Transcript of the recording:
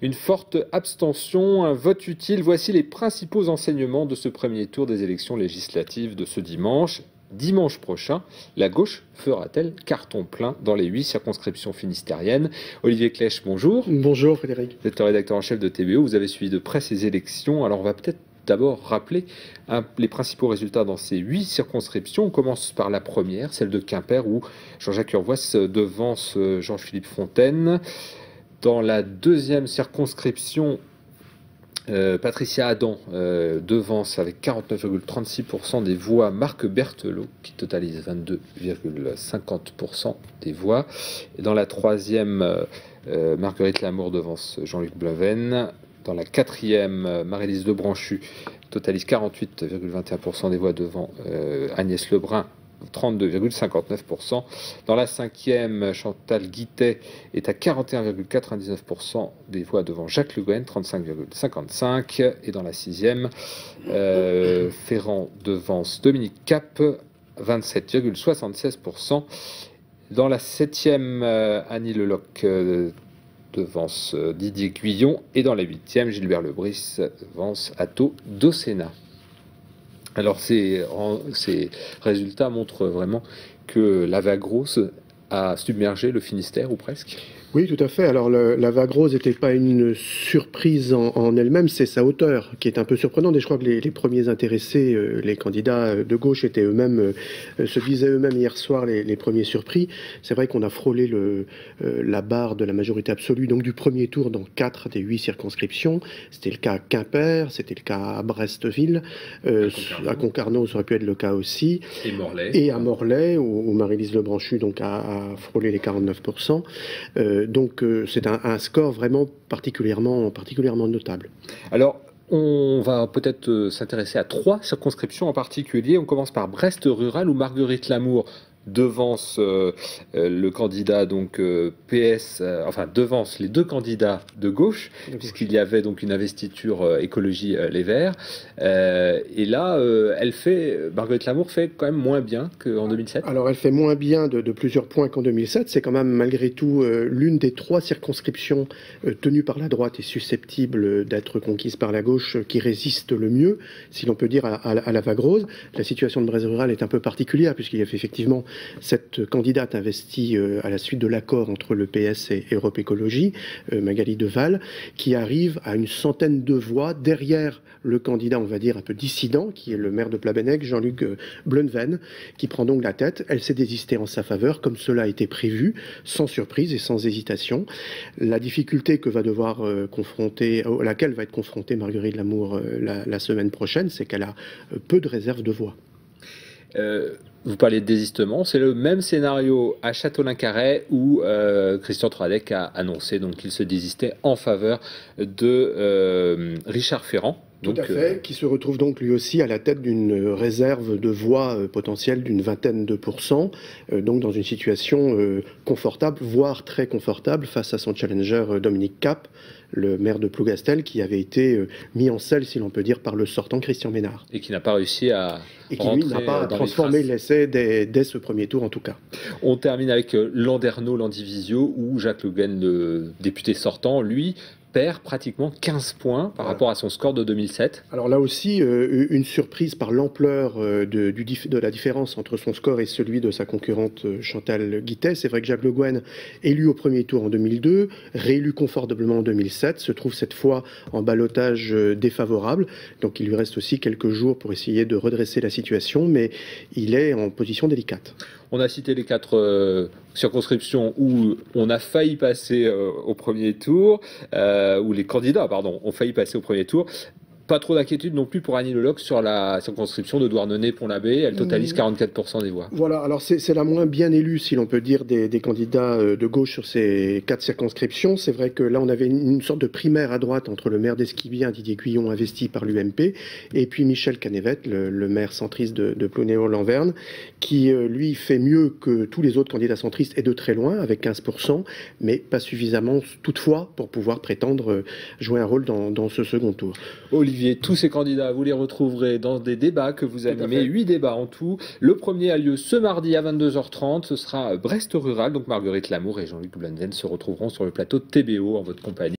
une forte abstention, un vote utile. Voici les principaux enseignements de ce premier tour des élections législatives de ce dimanche. Dimanche prochain, la gauche fera-t-elle carton plein dans les 8 circonscriptions finistériennes? Olivier Clèche, bonjour. Bonjour Frédéric. Vous êtes le rédacteur en chef de TBO, vous avez suivi de près ces élections. Alors on va peut-être d'abord rappeler les principaux résultats dans ces 8 circonscriptions. On commence par la première, celle de Quimper, où Jean-Jacques Urvoas devance Jean-Philippe Fontaine. Dans la deuxième circonscription, Patricia Adam devance avec 49,36% des voix Marc Berthelot, qui totalise 22,50% des voix. Et dans la troisième, Marguerite Lamour devance Jean-Luc Bleven. Dans la quatrième, Marie-Lise Lebranchu totalise 48,21% des voix devant Agnès Lebrun, 32,59%. Dans la cinquième, Chantal Guittet est à 41,99% des voix devant Jacques Le Gouen, 35,55%. Et dans la sixième, Ferrand devance Dominique Cap, 27,76%. Dans la septième, Annie Leloc devance Didier Guillon. Et dans la huitième, Gilbert Lebris devance Atto Docena. Alors ces résultats montrent vraiment que la vague rose a submergé le Finistère, ou presque. Oui, tout à fait. Alors la vague rose n'était pas une surprise en elle-même, c'est sa hauteur qui est un peu surprenante. Et je crois que les premiers intéressés, les candidats de gauche, étaient eux-mêmes, se disaient eux-mêmes hier soir les premiers surpris. C'est vrai qu'on a frôlé la barre de la majorité absolue, donc du premier tour dans 4 des 8 circonscriptions. C'était le cas à Quimper, c'était le cas à Bretteville, à Concarneau, ça aurait pu être le cas aussi. Et Morlaix. Et à Morlaix, où Marie-Lise Lebranchu donc, a frôlé les 49%. Donc c'est un score vraiment particulièrement notable. Alors, on va peut-être s'intéresser à 3 circonscriptions en particulier. On commence par Brest rural, où Marguerite Lamour devance le candidat donc PS, devance les 2 candidats de gauche, puisqu'il y avait donc une investiture écologie les Verts. Et là, Marguerite Lamour fait quand même moins bien qu'en 2007. Alors elle fait moins bien de plusieurs points qu'en 2007. C'est quand même malgré tout l'une des 3 circonscriptions tenues par la droite et susceptibles d'être conquises par la gauche qui résiste le mieux, si l'on peut dire, à la vague rose. La situation de Brest rural est un peu particulière puisqu'il y a effectivement cette candidate investie à la suite de l'accord entre le PS et Europe Écologie, Magali Deval, qui arrive à une centaine de voix derrière le candidat, on va dire, un peu dissident, qui est le maire de Plabennec, Jean-Luc Bleven, qui prend donc la tête. Elle s'est désistée en sa faveur, comme cela a été prévu, sans surprise et sans hésitation. La difficulté à laquelle va être confrontée Marguerite Lamour la semaine prochaine, c'est qu'elle a peu de réserve de voix. Vous parlez de désistement, c'est le même scénario à Châteaulin-Carré où Christian Troadec a annoncé qu'il se désistait en faveur de Richard Ferrand. Tout à fait, qui se retrouve donc lui aussi à la tête d'une réserve de voix potentielle d'une vingtaine de %, donc dans une situation confortable, voire très confortable, face à son challenger Dominique Cap, le maire de Plougastel, qui avait été mis en selle, si l'on peut dire, par le sortant Christian Ménard. Et qui n'a pas réussi à et qui, lui, n'a pas transformé l'essai dès ce premier tour, en tout cas. On termine avec Landerneau-Landivisio, où Jacques Le Gouen, le député sortant, lui, perd pratiquement 15 points par rapport à son score de 2007. Alors là aussi, une surprise par l'ampleur de la différence entre son score et celui de sa concurrente Chantal Guittet. C'est vrai que Jacques Le Gouen, élu au premier tour en 2002, réélu confortablement en 2007, se trouve cette fois en ballottage défavorable. Donc il lui reste aussi quelques jours pour essayer de redresser la situation, mais il est en position délicate. On a cité les 4 circonscriptions où on a failli passer au premier tour, où les candidats, ont failli passer au premier tour. Pas trop d'inquiétude non plus pour Annie Leloc sur la circonscription de Douarnenez-Pont-l'Abbé. Elle totalise 44% des voix. Voilà, alors c'est la moins bien élue, si l'on peut dire, des candidats de gauche sur ces 4 circonscriptions. C'est vrai que là, on avait une sorte de primaire à droite entre le maire d'Esquibien, Didier Guillon, investi par l'UMP, et puis Michel Canévet, le maire centriste de Plonéo-Lanverne, qui, lui, fait mieux que tous les autres candidats centristes, et de très loin, avec 15%, mais pas suffisamment, toutefois, pour pouvoir prétendre jouer un rôle dans ce second tour. Olivier, tous ces candidats, vous les retrouverez dans des débats que vous animez, 8 débats en tout. Le premier a lieu ce mardi à 22h30, ce sera Brest rural, donc Marguerite Lamour et Jean-Luc Bleven se retrouveront sur le plateau de TBO en votre compagnie.